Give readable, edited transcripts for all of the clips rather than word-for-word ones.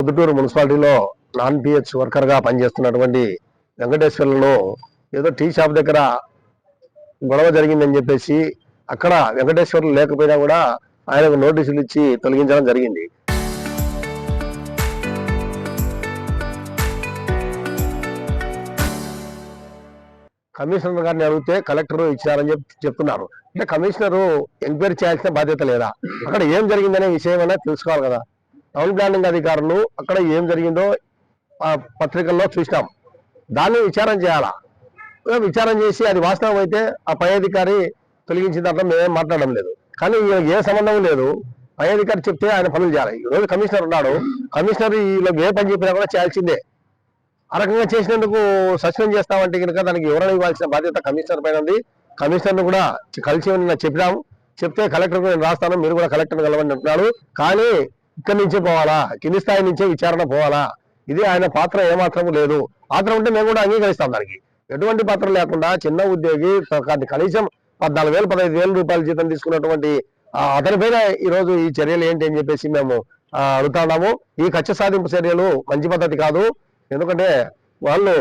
ప్రొద్దుటూరు మున్సిపాలిటీలో non pH వర్కర్గా పనిచేస్తున్నటువంటి వెంకటేశ్వర్లను ఏదో టీ షాప్ దగ్గర గొడవ జరిగిందని చెప్పేసి అక్కడ వెంకటేశ్వర్లు లేకపోయినా కూడా ఆయనకు నోటీసులు ఇచ్చి తొలగించడం జరిగింది. కమిషనర్ గారిని అడిగితే కలెక్టర్ ఇచ్చారని చెప్తున్నారు. అంటే కమిషనరు ఎంక్వైరీ చేయాల్సిన బాధ్యత లేదా? అక్కడ ఏం జరిగిందనే విషయం అనేది తెలుసుకోవాలి కదా. టౌన్ ప్లానింగ్ అధికారులు అక్కడ ఏం జరిగిందో పత్రికల్లో చూసినాం. దాన్ని విచారణ చేయాలా. విచారణ చేసి అది వాస్తవం అయితే ఆ పై అధికారి తొలగించిన దాంట్లో మేమేం మాట్లాడడం లేదు. కానీ ఏ సంబంధం లేదు. పై అధికారి చెప్తే ఆయన పనులు చేయాలి. ఈరోజు కమిషనర్ ఉన్నాడు. కమిషనర్ వీళ్ళకి ఏ పని చెప్పినా కూడా చేయాల్సిందే. ఆ రకంగా చేసినందుకు సస్పెండ్ చేస్తామంటే కనుక దానికి వివరణ ఇవ్వాల్సిన బాధ్యత కమిషనర్ పైన ఉంది. కమిషనర్ను కూడా కలిసి చెప్పినాము. చెప్తే కలెక్టర్ నేను రాస్తాను, మీరు కూడా కలెక్టర్ని కలవండి అంటున్నాడు. కానీ ఇక్కడి నుంచే పోవాలా, కింది స్థాయి నుంచే విచారణ పోవాలా. ఇది ఆయన పాత్ర ఏమాత్రము లేదు. పాత్ర ఉంటే మేము కూడా అంగీకరిస్తాం. దానికి ఎటువంటి పాత్ర లేకుండా చిన్న ఉద్యోగి కనీసం 14,000 15,000 రూపాయల జీతం తీసుకున్నటువంటి అతనిపైన ఈరోజు ఈ చర్యలు ఏంటి అని చెప్పేసి మేము అడుగుతున్నాము. ఈ కక్ష సాధింపు చర్యలు మంచి పద్ధతి కాదు. ఎందుకంటే వాళ్ళు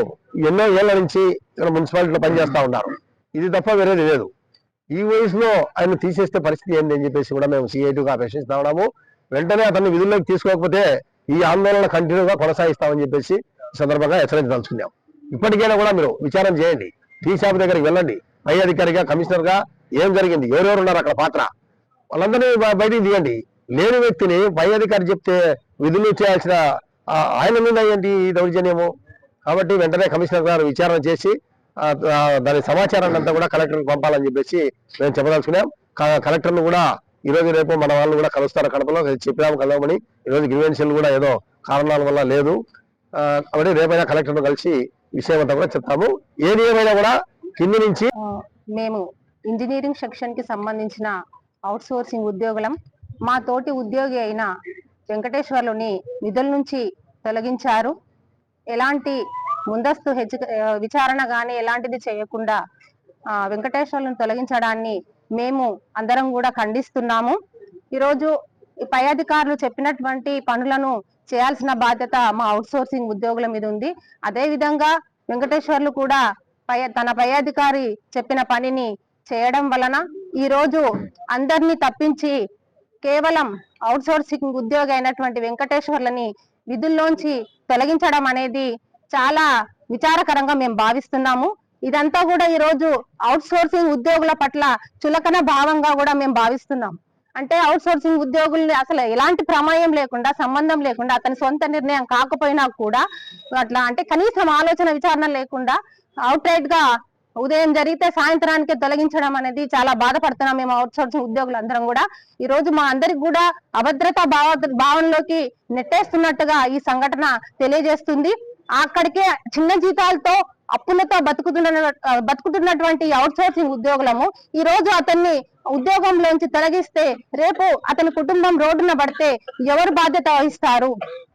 ఎన్నో ఏళ్ల నుంచి ఇక్కడ మున్సిపాలిటీలో పనిచేస్తా ఉన్నారు. ఇది తప్ప వేరేది లేదు. ఈ వయసులో ఆయన తీసేస్తే పరిస్థితి ఏంటి అని చెప్పేసి కూడా మేము సిఐటిగా ప్రశ్నిస్తా ఉన్నాము. వెంటనే అతన్ని విధుల్లోకి తీసుకోకపోతే ఈ ఆందోళన కంటిన్యూగా కొనసాగిస్తామని చెప్పేసి ఈ సందర్భంగా హెచ్చరించదలుచుకున్నాం. ఇప్పటికైనా కూడా మీరు విచారణ చేయండి. టీ షాప్ దగ్గరికి వెళ్ళండి. పై అధికారిగా, కమిషనర్ గా ఏం జరిగింది, ఎవరెవరు ఉన్నారు అక్కడ పాత్ర, వాళ్ళందరినీ బయటికి తీయండి. లేని వ్యక్తిని పై అధికారి చెప్తే విధులు చేయాల్సిన ఆయన మీద ఏంటి దౌర్జన్యము? కాబట్టి వెంటనే కమిషనర్ గారు విచారణ చేసి దాని సమాచారాన్ని అంతా కూడా కలెక్టర్కి పంపాలని చెప్పేసి మేము చెప్పదలుచుకున్నాం. కలెక్టర్ను కూడా ఈరోజు రేపు మన వాళ్ళు కూడా కలుస్తారు. కడపలో చెప్పాము కలవమని. ఈరోజు గ్రీవెన్షియల్ కూడా ఏదో కారణాల వల్ల లేదు. కాబట్టి రేపైనా కలెక్టర్ను కలిసి విషయం అంతా కూడా చెప్తాము. ఏది ఏమైనా కూడా కింది నుంచి మేము ఇంజనీరింగ్ సెక్షన్ కి సంబంధించిన అవుట్ సోర్సింగ్ ఉద్యోగులం. మా తోటి ఉద్యోగి అయిన వెంకటేశ్వర్లుని విధుల నుంచి తొలగించారు. ఎలాంటి ముందస్తు విచారణ గాని ఎలాంటిది చేయకుండా వెంకటేశ్వర్లను తొలగించడాన్ని మేము అందరం కూడా ఖండిస్తున్నాము. ఈరోజు పై అధికారులు చెప్పినటువంటి పనులను చేయాల్సిన బాధ్యత మా అవుట్ సోర్సింగ్ ఉద్యోగుల మీద ఉంది. అదే విధంగా వెంకటేశ్వర్లు కూడా తన పై అధికారి చెప్పిన పనిని చేయడం వలన ఈ రోజు అందరినీ తప్పించి కేవలం అవుట్ సోర్సింగ్ ఉద్యోగి అయినటువంటి వెంకటేశ్వర్లని విధుల్లోంచి తొలగించడం అనేది చాలా విచారకరంగా మేము భావిస్తున్నాము. ఇదంతా కూడా ఈ రోజు అవుట్ సోర్సింగ్ ఉద్యోగుల పట్ల చులకన భావంగా కూడా మేము భావిస్తున్నాం. అంటే అవుట్ సోర్సింగ్ ఉద్యోగుల్ని అసలు ఎలాంటి ప్రమేయం లేకుండా, సంబంధం లేకుండా, అతని సొంత నిర్ణయం కాకపోయినా కూడా అట్లా అంటే కనీసం ఆలోచన విచారణ లేకుండా అవుట్ రైట్ గా ఉదయం జరిగితే సాయంత్రానికే తొలగించడం అనేది చాలా బాధపడుతున్నాం మేము అవుట్ సోర్సింగ్ ఉద్యోగులు అందరం కూడా. ఈ రోజు మా అందరికి కూడా అభద్రతా భావనలోకి నెట్టేస్తున్నట్టుగా ఈ సంఘటన తెలియజేస్తుంది. అక్కడికే చిన్న జీతాలతో అప్పులతో బతుకుతున్నటువంటి అవుట్ సోర్సింగ్ ఉద్యోగులము ఈ రోజు అతన్ని ఉద్యోగంలోంచి తొలగిస్తే రేపు అతని కుటుంబం రోడ్డున పడితే ఎవరు బాధ్యత వహిస్తారు?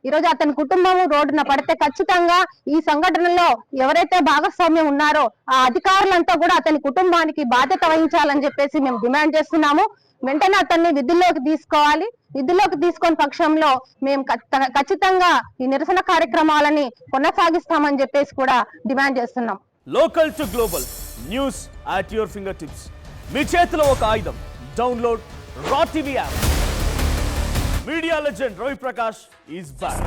ఈ రోజు అతని కుటుంబం రోడ్డున పడితే ఖచ్చితంగా ఈ సంఘటనలో ఎవరైతే భాగస్వామ్యం ఉన్నారో ఆ అధికారులంతా కూడా అతని కుటుంబానికి బాధ్యత వహించాలని చెప్పేసి మేము డిమాండ్ చేస్తున్నాము. వెంటనే అతన్ని విధుల్లోకి తీసుకోవాలి. విధుల్లోకి తీసుకొని పక్షంలో మేము ఖచ్చితంగా ఈ నిరసన కార్యక్రమాలని కొనసాగిస్తామని చెప్పేసి కూడా డిమాండ్ చేస్తున్నాం. Local to global news at your fingertips. మీ చేతిలో ఒక ఆయుధం. Download Raa TV app. Media legend Ravi Prakash is back.